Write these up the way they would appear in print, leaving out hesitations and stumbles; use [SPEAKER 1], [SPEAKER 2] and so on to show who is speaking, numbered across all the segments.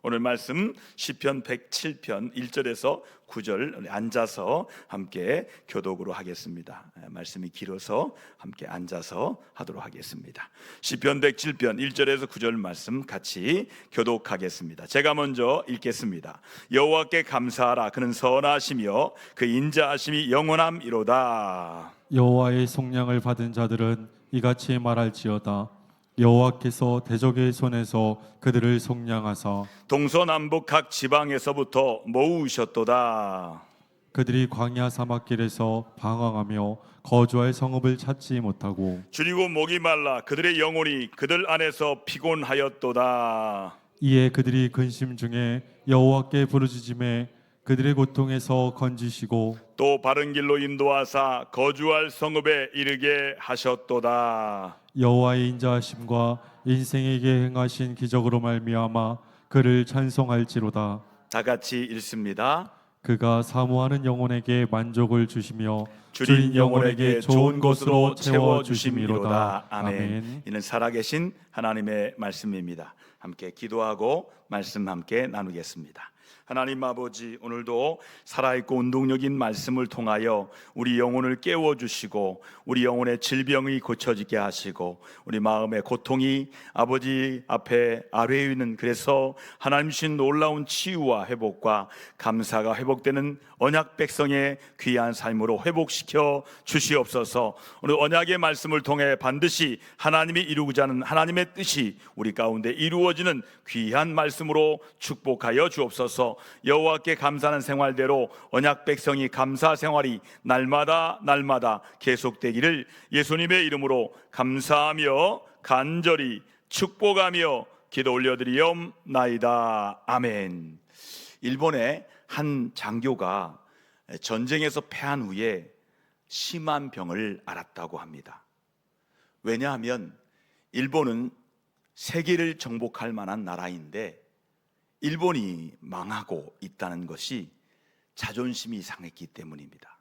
[SPEAKER 1] 오늘 말씀 시편 107편 1절에서 9절 앉아서 함께 교독으로 하겠습니다. 말씀이 길어서 함께 앉아서 하도록 하겠습니다. 시편 107편 1절에서 9절 말씀 같이 교독하겠습니다. 제가 먼저 읽겠습니다. 여호와께 감사하라. 그는 선하시며 그 인자하심이 영원함이로다.
[SPEAKER 2] 여호와의 속량을 받은 자들은 이같이 말할지어다. 여호와께서 대적의 손에서 그들을 속량하사
[SPEAKER 1] 동서남북 각 지방에서부터 모으셨도다.
[SPEAKER 2] 그들이 광야 사막길에서 방황하며 거주할 성읍을 찾지 못하고
[SPEAKER 1] 줄이고 목이 말라 그들의 영혼이 그들 안에서 피곤하였도다.
[SPEAKER 2] 이에 그들이 근심 중에 여호와께 부르짖음에 그들의 고통에서 건지시고
[SPEAKER 1] 또 바른 길로 인도하사 거주할 성읍에 이르게 하셨도다.
[SPEAKER 2] 여호와의 인자하심과 인생에게 행하신 기적으로 말미암아 그를 찬송할지로다.
[SPEAKER 1] 다 같이 읽습니다.
[SPEAKER 2] 그가 사모하는 영혼에게 만족을 주시며
[SPEAKER 1] 줄인 영혼에게 좋은 곳으로 채워주심이로다. 아멘. 이는 살아계신 하나님의 말씀입니다. 함께 기도하고 말씀 함께 나누겠습니다. 하나님 아버지, 오늘도 살아있고 운동력인 말씀을 통하여 우리 영혼을 깨워주시고 우리 영혼의 질병이 고쳐지게 하시고 우리 마음의 고통이 아버지 앞에 아뢰어 있는, 그래서 하나님 주신 놀라운 치유와 회복과 감사가 회복되는 언약 백성의 귀한 삶으로 회복시켜 주시옵소서. 오늘 언약의 말씀을 통해 반드시 하나님이 이루고자 하는 하나님의 뜻이 우리 가운데 이루어지는 귀한 말씀으로 축복하여 주옵소서. 여호와께 감사하는 생활대로 언약 백성이 감사 생활이 날마다 계속되기를 예수님의 이름으로 감사하며 간절히 축복하며 기도 올려드리옵나이다. 아멘. 일본의 한 장교가 전쟁에서 패한 후에 심한 병을 앓았다고 합니다. 왜냐하면 일본은 세계를 정복할 만한 나라인데 일본이 망하고 있다는 것이 자존심이 상했기 때문입니다.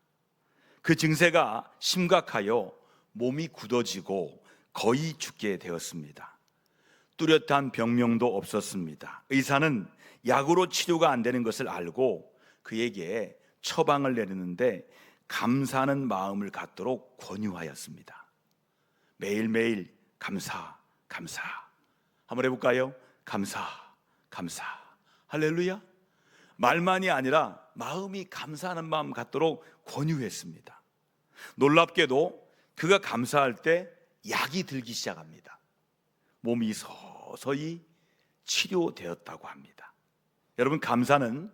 [SPEAKER 1] 그 증세가 심각하여 몸이 굳어지고 거의 죽게 되었습니다. 뚜렷한 병명도 없었습니다. 의사는 약으로 치료가 안 되는 것을 알고 그에게 처방을 내리는데 감사하는 마음을 갖도록 권유하였습니다. 매일매일 감사. 한번 해볼까요? 감사. 할렐루야. 말만이 아니라 마음이 감사하는 마음 갖도록 권유했습니다. 놀랍게도 그가 감사할 때 약이 들기 시작합니다. 몸이 서서히 치료되었다고 합니다. 여러분, 감사는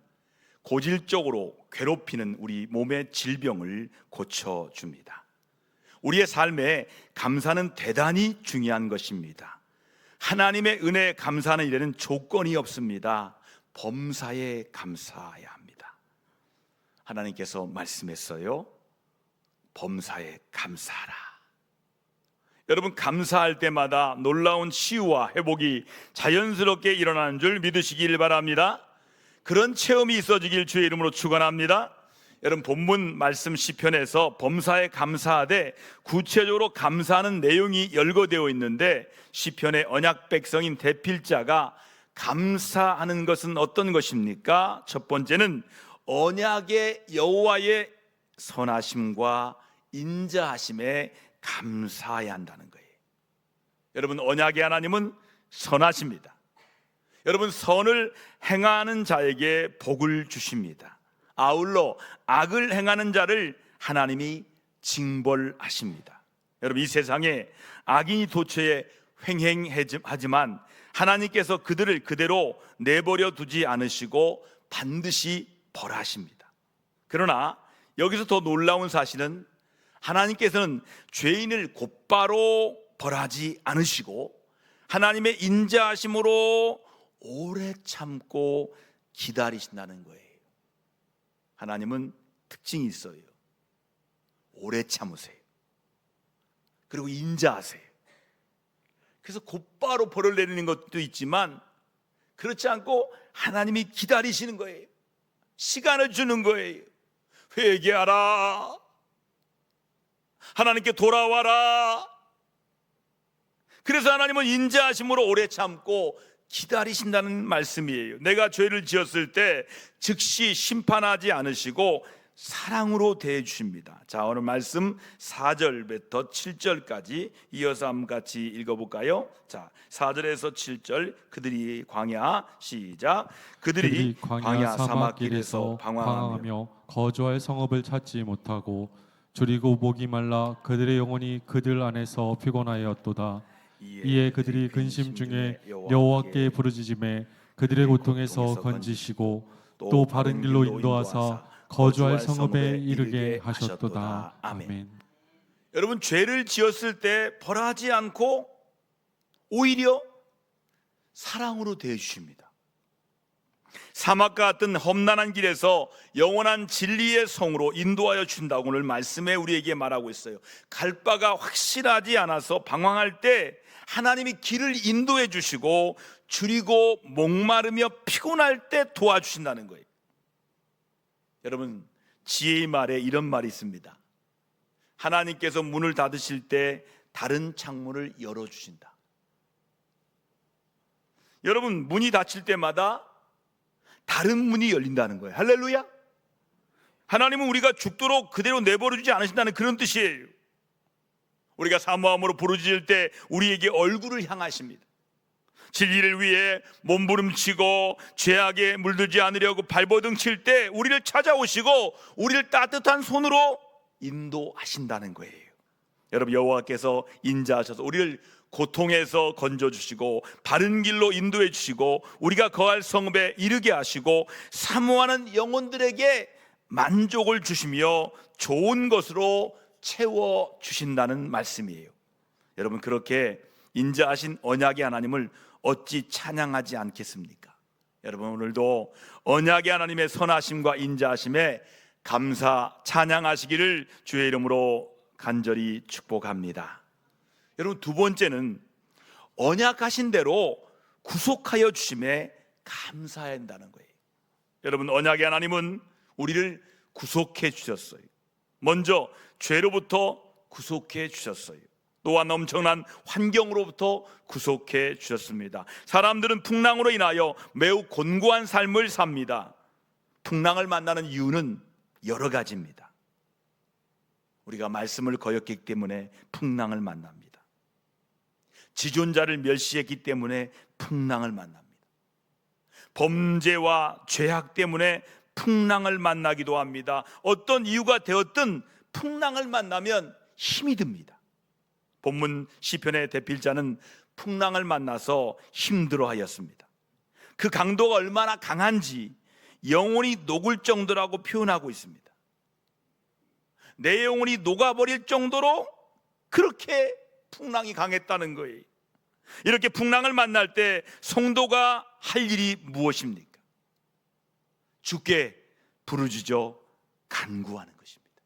[SPEAKER 1] 고질적으로 괴롭히는 우리 몸의 질병을 고쳐줍니다. 우리의 삶에 감사는 대단히 중요한 것입니다. 하나님의 은혜에 감사하는 일에는 조건이 없습니다. 범사에 감사해야 합니다. 하나님께서 말씀했어요. 범사에 감사하라. 여러분, 감사할 때마다 놀라운 치유와 회복이 자연스럽게 일어나는 줄 믿으시길 바랍니다. 그런 체험이 있어지길 주의 이름으로 축원합니다. 여러분, 본문 말씀 시편에서 범사에 감사하되 구체적으로 감사하는 내용이 열거되어 있는데 시편의 언약 백성인 대필자가 감사하는 것은 어떤 것입니까? 첫 번째는 언약의 여호와의 선하심과 인자하심에 감사해야 한다는 거예요. 여러분, 언약의 하나님은 선하십니다. 여러분, 선을 행하는 자에게 복을 주십니다. 아울러 악을 행하는 자를 하나님이 징벌하십니다. 여러분, 이 세상에 악인이 도처에 횡행하지만 하나님께서 그들을 그대로 내버려 두지 않으시고 반드시 벌하십니다. 그러나 여기서 더 놀라운 사실은 하나님께서는 죄인을 곧바로 벌하지 않으시고 하나님의 인자하심으로 오래 참고 기다리신다는 거예요. 하나님은 특징이 있어요. 오래 참으세요. 그리고 인자하세요. 그래서 곧바로 벌을 내리는 것도 있지만 그렇지 않고 하나님이 기다리시는 거예요. 시간을 주는 거예요. 회개하라. 하나님께 돌아와라. 그래서 하나님은 인자하심으로 오래 참고 기다리신다는 말씀이에요. 내가 죄를 지었을 때 즉시 심판하지 않으시고 사랑으로 대해 주십니다. 자, 오늘 말씀 4절부터 7절까지 이어서 한번 같이 읽어볼까요? 자, 4절에서 7절. 그들이 광야, 시작. 그들이 광야 사막길에서 방황하며
[SPEAKER 2] 거주할 성읍을 찾지 못하고 줄이고 목이 말라 그들의 영혼이 그들 안에서 피곤하였도다. 이에 그들이 근심 중에 여호와께 부르짖음에 그들의 고통에서 건지시고 또 바른 길로 인도하사 거주할 성읍에 이르게 하셨도다. 아멘.
[SPEAKER 1] 여러분, 죄를 지었을 때 벌하지 않고 오히려 사랑으로 대해 주십니다. 사막과 같은 험난한 길에서 영원한 진리의 성으로 인도하여 준다고 오늘 말씀에 우리에게 말하고 있어요. 갈 바가 확실하지 않아서 방황할 때 하나님이 길을 인도해 주시고 줄이고 목마르며 피곤할 때 도와주신다는 거예요. 여러분, 지혜의 말에 이런 말이 있습니다. 하나님께서 문을 닫으실 때 다른 창문을 열어주신다. 여러분, 문이 닫힐 때마다 다른 문이 열린다는 거예요. 할렐루야. 하나님은 우리가 죽도록 그대로 내버려주지 않으신다는 그런 뜻이에요. 우리가 사모함으로 부르짖을 때 우리에게 얼굴을 향하십니다. 진리를 위해 몸부림치고 죄악에 물들지 않으려고 발버둥 칠 때 우리를 찾아오시고 우리를 따뜻한 손으로 인도하신다는 거예요. 여러분, 여호와께서 인자하셔서 우리를 고통에서 건져주시고 바른 길로 인도해 주시고 우리가 거할 성읍에 이르게 하시고 사모하는 영혼들에게 만족을 주시며 좋은 것으로 채워주신다는 말씀이에요. 여러분, 그렇게 인자하신 언약의 하나님을 어찌 찬양하지 않겠습니까? 여러분, 오늘도 언약의 하나님의 선하심과 인자하심에 감사 찬양하시기를 주의 이름으로 간절히 축복합니다. 여러분, 두 번째는 언약하신 대로 구속하여 주심에 감사해야 한다는 거예요. 여러분, 언약의 하나님은 우리를 구속해 주셨어요. 먼저 죄로부터 구속해 주셨어요. 또한 엄청난 환경으로부터 구속해 주셨습니다. 사람들은 풍랑으로 인하여 매우 곤고한 삶을 삽니다. 풍랑을 만나는 이유는 여러 가지입니다. 우리가 말씀을 거역했기 때문에 풍랑을 만납니다. 지존자를 멸시했기 때문에 풍랑을 만납니다. 범죄와 죄악 때문에 풍랑을 만나기도 합니다. 어떤 이유가 되었든 풍랑을 만나면 힘이 듭니다. 본문 시편의 대필자는 풍랑을 만나서 힘들어하였습니다. 그 강도가 얼마나 강한지 영혼이 녹을 정도라고 표현하고 있습니다. 내 영혼이 녹아버릴 정도로 그렇게 풍랑이 강했다는 거예요. 이렇게 풍랑을 만날 때 성도가 할 일이 무엇입니까? 주께 부르짖어 간구하는 것입니다.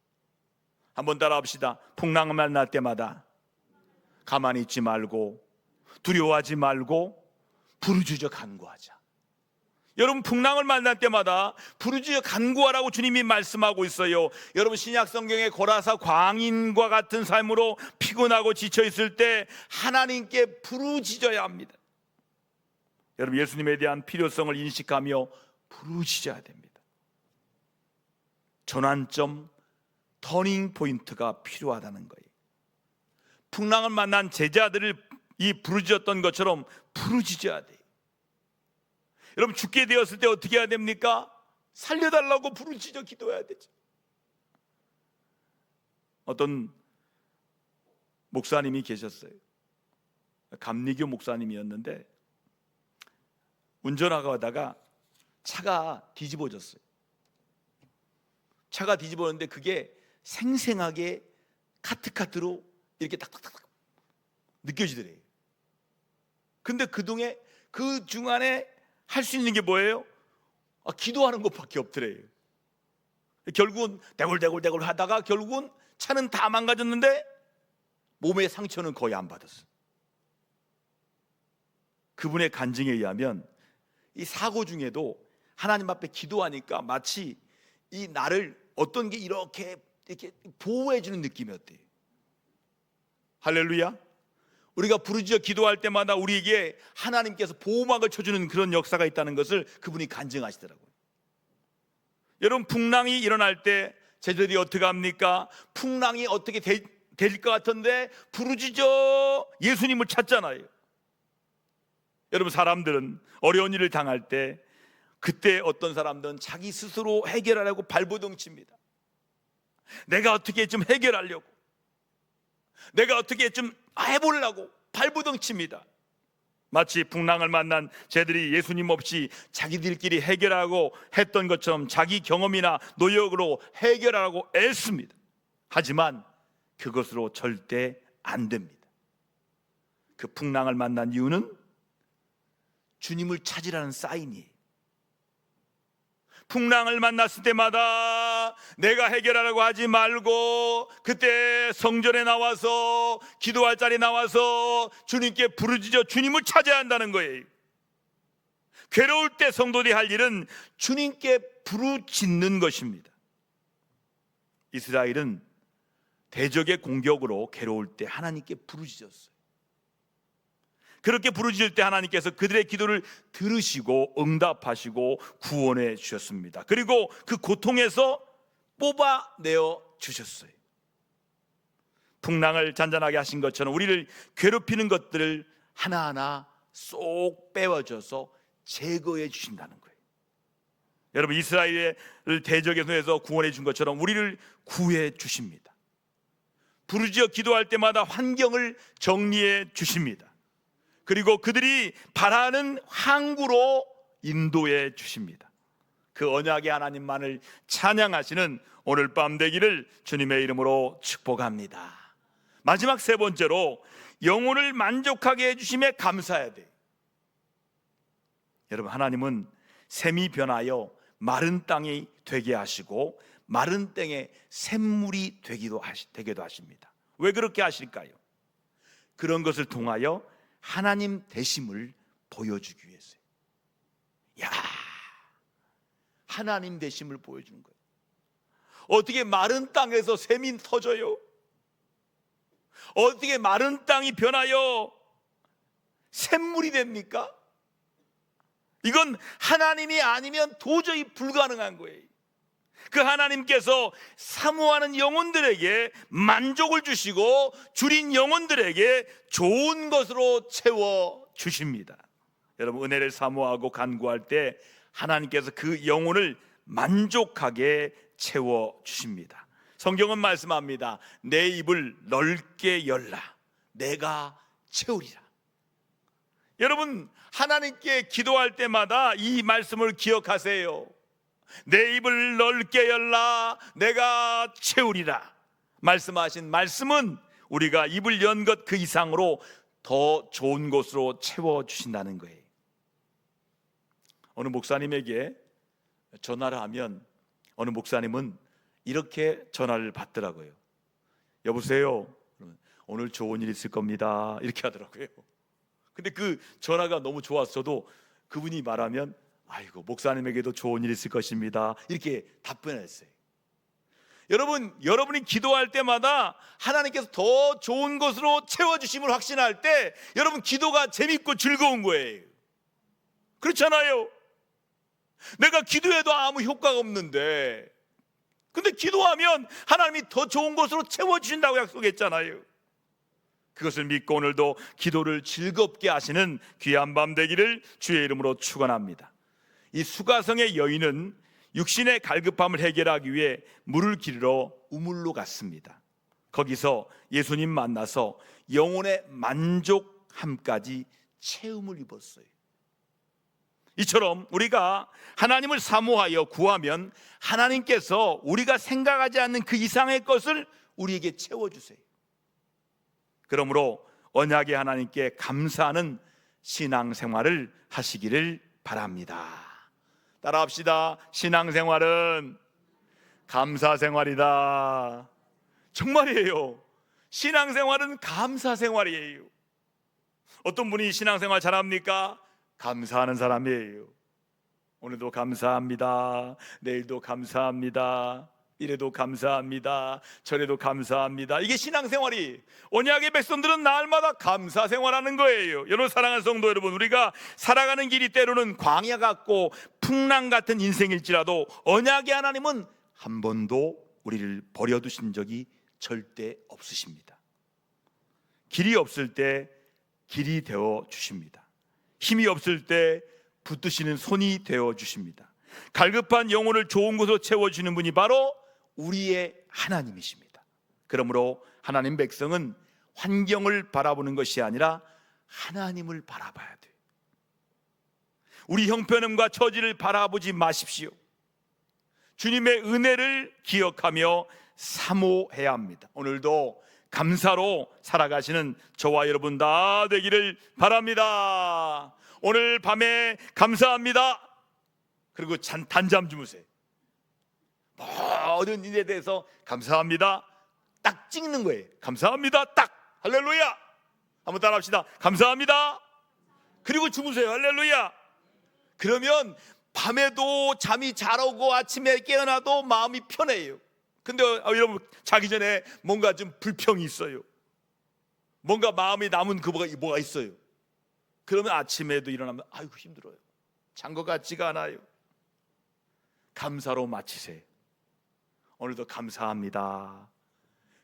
[SPEAKER 1] 한번 따라합시다. 풍랑을 만날 때마다 가만히 있지 말고 두려워하지 말고 부르짖어 간구하자. 여러분, 풍랑을 만날 때마다 부르짖어 간구하라고 주님이 말씀하고 있어요. 여러분, 신약 성경의 고라사 광인과 같은 삶으로 피곤하고 지쳐 있을 때 하나님께 부르짖어야 합니다. 여러분, 예수님에 대한 필요성을 인식하며 부르짖어야 됩니다. 전환점, 터닝 포인트가 필요하다는 거예요. 풍랑을 만난 제자들을 이 부르짖었던 것처럼 부르짖어야 돼요. 여러분, 죽게 되었을 때 어떻게 해야 됩니까? 살려달라고 부르짖어 기도해야 되죠. 어떤 목사님이 계셨어요. 감리교 목사님이었는데 운전하고 가다가 차가 뒤집어졌어요. 차가 뒤집어졌는데 그게 생생하게 카트카트로 이렇게 딱딱딱 느껴지더래요. 근데 그 중간에 할 수 있는 게 뭐예요? 기도하는 것밖에 없더래요. 결국은 대굴대굴 하다가 결국은 차는 다 망가졌는데 몸의 상처는 거의 안 받았어요. 그분의 간증에 의하면 이 사고 중에도 하나님 앞에 기도하니까 마치 이 나를 어떤 게 이렇게 보호해 주는 느낌이었대요. 할렐루야. 우리가 부르짖어 기도할 때마다 우리에게 하나님께서 보호막을 쳐주는 그런 역사가 있다는 것을 그분이 간증하시더라고요. 여러분, 풍랑이 일어날 때 제자들이 어떻게 합니까? 풍랑이 어떻게 될 것 같은데 부르짖어 예수님을 찾잖아요. 여러분, 사람들은 어려운 일을 당할 때 그때 어떤 사람들은 자기 스스로 해결하려고 발버둥칩니다. 내가 어떻게 좀 해결하려고, 내가 어떻게 좀 해보려고 발버둥칩니다. 마치 풍랑을 만난 쟤들이 예수님 없이 자기들끼리 해결하고 했던 것처럼 자기 경험이나 노력으로 해결하라고 애씁니다. 하지만 그것으로 절대 안 됩니다. 그 풍랑을 만난 이유는 주님을 찾으라는 사인이에요. 풍랑을 만났을 때마다 내가 해결하라고 하지 말고 그때 성전에 나와서 기도할 자리에 나와서 주님께 부르짖어 주님을 찾아야 한다는 거예요. 괴로울 때 성도들이 할 일은 주님께 부르짖는 것입니다. 이스라엘은 대적의 공격으로 괴로울 때 하나님께 부르짖었어요. 그렇게 부르짖을 때 하나님께서 그들의 기도를 들으시고 응답하시고 구원해 주셨습니다. 그리고 그 고통에서 뽑아내어 주셨어요. 풍랑을 잔잔하게 하신 것처럼 우리를 괴롭히는 것들을 하나하나 쏙 빼어줘서 제거해 주신다는 거예요. 여러분, 이스라엘을 대적의 손에서 구원해 준 것처럼 우리를 구해 주십니다. 부르짖어 기도할 때마다 환경을 정리해 주십니다. 그리고 그들이 바라는 항구로 인도해 주십니다. 그 언약의 하나님만을 찬양하시는 오늘 밤 되기를 주님의 이름으로 축복합니다. 마지막 세 번째로 영혼을 만족하게 해주심에 감사해야 돼요. 여러분, 하나님은 샘이 변하여 마른 땅이 되게 하시고 마른 땅에 샘물이 되기도 하십니다. 왜 그렇게 하실까요? 그런 것을 통하여 하나님 되심을 보여주기 위해서요. 야, 하나님 되심을 보여주는 거예요. 어떻게 마른 땅에서 샘이 터져요? 어떻게 마른 땅이 변하여 샘물이 됩니까? 이건 하나님이 아니면 도저히 불가능한 거예요. 그 하나님께서 사모하는 영혼들에게 만족을 주시고 줄인 영혼들에게 좋은 것으로 채워 주십니다. 여러분, 은혜를 사모하고 간구할 때 하나님께서 그 영혼을 만족하게 채워 주십니다. 성경은 말씀합니다. 내 입을 넓게 열라, 내가 채우리라. 여러분, 하나님께 기도할 때마다 이 말씀을 기억하세요. 내 입을 넓게 열라, 내가 채우리라. 말씀하신 말씀은 우리가 입을 연 것 그 이상으로 더 좋은 것으로 채워주신다는 거예요. 어느 목사님에게 전화를 하면 어느 목사님은 이렇게 전화를 받더라고요. 여보세요, 오늘 좋은 일 있을 겁니다, 이렇게 하더라고요. 근데 그 전화가 너무 좋았어도 그분이 말하면 아이고, 목사님에게도 좋은 일 있을 것입니다, 이렇게 답변했어요. 여러분, 여러분이 기도할 때마다 하나님께서 더 좋은 것으로 채워주심을 확신할 때 여러분 기도가 재밌고 즐거운 거예요. 그렇잖아요. 내가 기도해도 아무 효과가 없는데 근데 기도하면 하나님이 더 좋은 것으로 채워주신다고 약속했잖아요. 그것을 믿고 오늘도 기도를 즐겁게 하시는 귀한 밤 되기를 주의 이름으로 축원합니다. 이 수가성의 여인은 육신의 갈급함을 해결하기 위해 물을 기르러 우물로 갔습니다. 거기서 예수님 만나서 영혼의 만족함까지 체험을 입었어요. 이처럼 우리가 하나님을 사모하여 구하면 하나님께서 우리가 생각하지 않는 그 이상의 것을 우리에게 채워주세요. 그러므로 언약의 하나님께 감사하는 신앙생활을 하시기를 바랍니다. 따라합시다. 신앙생활은 감사생활이다. 정말이에요. 신앙생활은 감사생활이에요. 어떤 분이 신앙생활 잘합니까? 감사하는 사람이에요. 오늘도 감사합니다, 내일도 감사합니다. 이래도 감사합니다, 저래도 감사합니다. 이게 신앙생활이, 언약의 백성들은 날마다 감사 생활하는 거예요. 여러분 사랑하는 성도 여러분, 우리가 살아가는 길이 때로는 광야 같고 풍랑 같은 인생일지라도 언약의 하나님은 한 번도 우리를 버려두신 적이 절대 없으십니다. 길이 없을 때 길이 되어 주십니다. 힘이 없을 때 붙드시는 손이 되어 주십니다. 갈급한 영혼을 좋은 곳으로 채워주는 분이 바로 우리의 하나님이십니다. 그러므로 하나님 백성은 환경을 바라보는 것이 아니라 하나님을 바라봐야 돼요. 우리 형편음과 처지를 바라보지 마십시오. 주님의 은혜를 기억하며 사모해야 합니다. 오늘도 감사로 살아가시는 저와 여러분 다 되기를 바랍니다. 오늘 밤에 감사합니다. 그리고 단잠 주무세요. 모든 일에 대해서 감사합니다 딱 찍는 거예요. 감사합니다 딱. 할렐루야. 한번 따라 합시다. 감사합니다. 그리고 주무세요. 할렐루야. 그러면 밤에도 잠이 잘 오고 아침에 깨어나도 마음이 편해요. 근데 여러분 자기 전에 뭔가 좀 불평이 있어요. 뭔가 마음이 남은 뭐가 있어요. 그러면 아침에도 일어나면 아이고 힘들어요. 잔 것 같지가 않아요. 감사로 마치세요. 오늘도 감사합니다,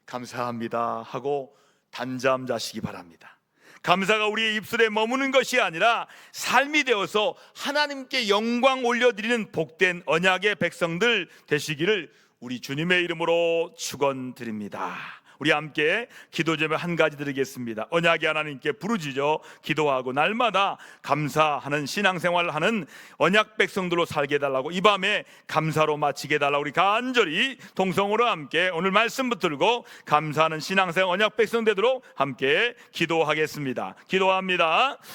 [SPEAKER 1] 감사합니다 하고 단잠 자시기 바랍니다. 감사가 우리의 입술에 머무는 것이 아니라 삶이 되어서 하나님께 영광 올려드리는 복된 언약의 백성들 되시기를 우리 주님의 이름으로 축원드립니다. 우리 함께 기도 제목 한 가지 드리겠습니다. 언약의 하나님께 부르짖어 기도하고 날마다 감사하는 신앙생활을 하는 언약 백성들로 살게 해달라고, 이 밤에 감사로 마치게 해달라고 우리 간절히 동성으로 함께 오늘 말씀 붙들고 감사하는 신앙생활 언약 백성 되도록 함께 기도하겠습니다. 기도합니다.